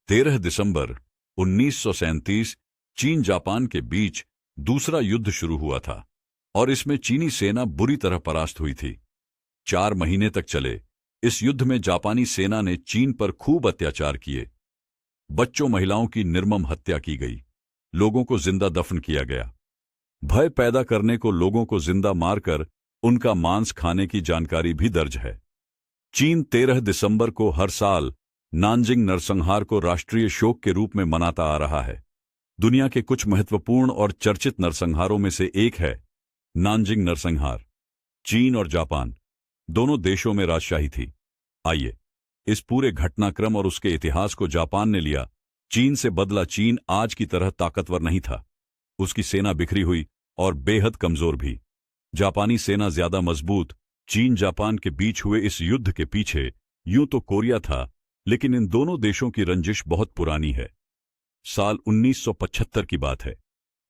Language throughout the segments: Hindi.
13 दिसंबर 1937 चीन जापान के बीच दूसरा युद्ध शुरू हुआ था और इसमें चीनी सेना बुरी तरह परास्त हुई थी। 4 महीने तक चले इस युद्ध में जापानी सेना ने चीन पर खूब अत्याचार किए। बच्चों महिलाओं की निर्मम हत्या की गई, लोगों को जिंदा दफन किया गया। भय पैदा करने को लोगों को जिंदा मारकर उनका मांस खाने की जानकारी भी दर्ज है। चीन 13 दिसंबर को हर साल नानजिंग नरसंहार को राष्ट्रीय शोक के रूप में मनाता आ रहा है। दुनिया के कुछ महत्वपूर्ण और चर्चित नरसंहारों में से एक है नानजिंग नरसंहार। चीन और जापान दोनों देशों में राजशाही थी। आइए इस पूरे घटनाक्रम और उसके इतिहास को जापान ने लिया, चीन से बदला। चीन आज की तरह ताकतवर नहीं था, उसकी सेना बिखरी हुई और बेहद कमजोर भी। जापानी सेना ज्यादा मजबूत। चीन जापान के बीच हुए इस युद्ध के पीछे यूं तो कोरिया था, लेकिन इन दोनों देशों की रंजिश बहुत पुरानी है। साल 1975 की बात है।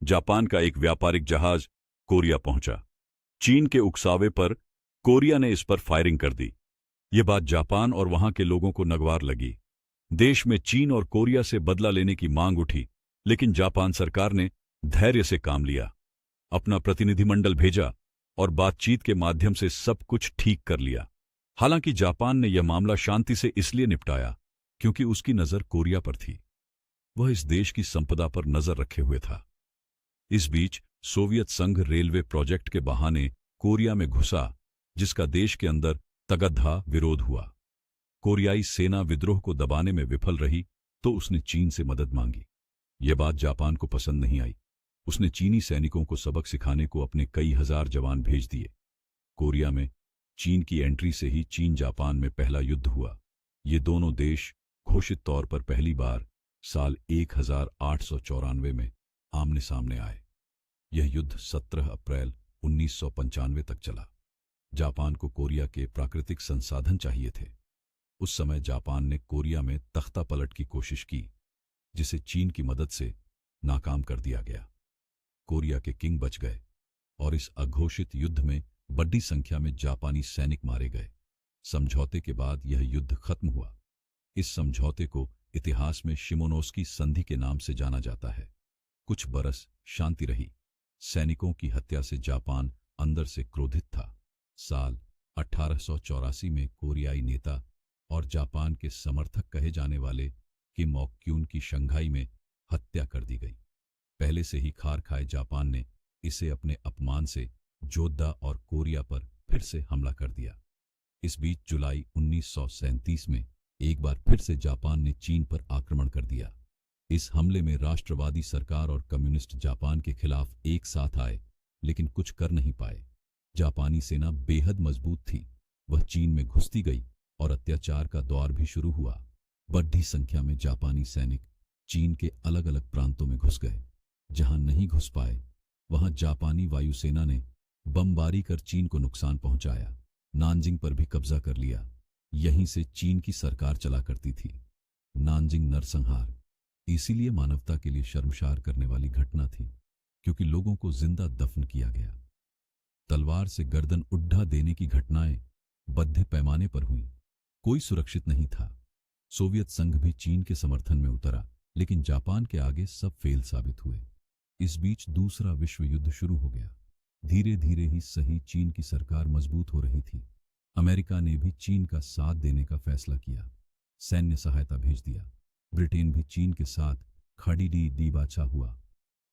जापान का एक व्यापारिक जहाज कोरिया पहुंचा। चीन के उकसावे पर कोरिया ने इस पर फायरिंग कर दी। ये बात जापान और वहां के लोगों को नगवार लगी। देश में चीन और कोरिया से बदला लेने की मांग उठी, लेकिन जापान सरकार ने धैर्य से काम लिया, अपना प्रतिनिधिमंडल भेजा और बातचीत के माध्यम से सब कुछ ठीक कर लिया। हालांकि जापान ने यह मामला शांति से इसलिए निपटाया क्योंकि उसकी नजर कोरिया पर थी। वह इस देश की संपदा पर नजर रखे हुए था। इस बीच सोवियत संघ रेलवे प्रोजेक्ट के बहाने कोरिया में घुसा, जिसका देश के अंदर तगधा विरोध हुआ। कोरियाई सेना विद्रोह को दबाने में विफल रही तो उसने चीन से मदद मांगी। यह बात जापान को पसंद नहीं आई। उसने चीनी सैनिकों को सबक सिखाने को अपने कई हजार जवान भेज दिए। कोरिया में चीन की एंट्री से ही चीन जापान में पहला युद्ध हुआ। ये दोनों देश घोषित तौर पर पहली बार साल 1894 में आमने सामने आए। यह युद्ध 17 अप्रैल 1995 तक चला। जापान को कोरिया के प्राकृतिक संसाधन चाहिए थे। उस समय जापान ने कोरिया में तख्ता पलट की कोशिश की, जिसे चीन की मदद से नाकाम कर दिया गया। कोरिया के किंग बच गए और इस अघोषित युद्ध में बड़ी संख्या में जापानी सैनिक मारे गए। समझौते के बाद यह युद्ध खत्म हुआ। इस समझौते को इतिहास में शिमोनोस्की संधि के नाम से जाना जाता है। कुछ बरस शांति रही। सैनिकों की हत्या से जापान अंदर से क्रोधित था। साल 1884 में कोरियाई नेता और जापान के समर्थक कहे जाने वाले किम ओक क्यून की शंघाई में हत्या कर दी गई। पहले से ही खार खाए जापान ने इसे अपने अपमान से जोधा और कोरिया पर फिर से हमला कर दिया। इस बीच जुलाई 1937 में एक बार फिर से जापान ने चीन पर आक्रमण कर दिया। इस हमले में राष्ट्रवादी सरकार और कम्युनिस्ट जापान के खिलाफ एक साथ आए, लेकिन कुछ कर नहीं पाए। जापानी सेना बेहद मजबूत थी। वह चीन में घुसती गई और अत्याचार का दौर भी शुरू हुआ। बड़ी संख्या में जापानी सैनिक चीन के अलग अलग प्रांतों में घुस गए। जहां नहीं घुस पाए वहां जापानी वायुसेना ने बमबारी कर चीन को नुकसान पहुंचाया। नानजिंग पर भी कब्जा कर लिया। यहीं से चीन की सरकार चला करती थी। नानजिंग नरसंहार इसीलिए मानवता के लिए शर्मसार करने वाली घटना थी, क्योंकि लोगों को जिंदा दफन किया गया। तलवार से गर्दन उड्ढा देने की घटनाएं बड़े पैमाने पर हुई। कोई सुरक्षित नहीं था। सोवियत संघ भी चीन के समर्थन में उतरा, लेकिन जापान के आगे सब फेल साबित हुए। इस बीच दूसरा विश्व युद्ध शुरू हो गया। धीरे धीरे ही सही चीन की सरकार मजबूत हो रही थी। अमेरिका ने भी चीन का साथ देने का फैसला किया, सैन्य सहायता भेज दिया। ब्रिटेन भी चीन के साथ खड़ी डी बाचा हुआ।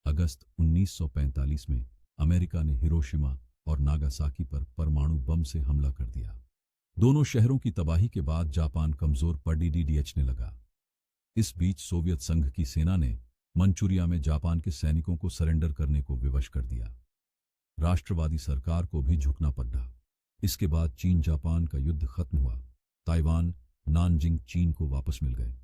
अगस्त 1945 में अमेरिका ने हिरोशिमा और नागासाकी पर परमाणु बम से हमला कर दिया। दोनों शहरों की तबाही के बाद जापान कमजोर पड़ने लगा। इस बीच सोवियत संघ की सेना ने मंचूरिया में जापान के सैनिकों को सरेंडर करने को विवश कर दिया। राष्ट्रवादी सरकार को भी झुकना पड़ा। इसके बाद चीन जापान का युद्ध खत्म हुआ। ताइवान, नानजिंग चीन को वापस मिल गए।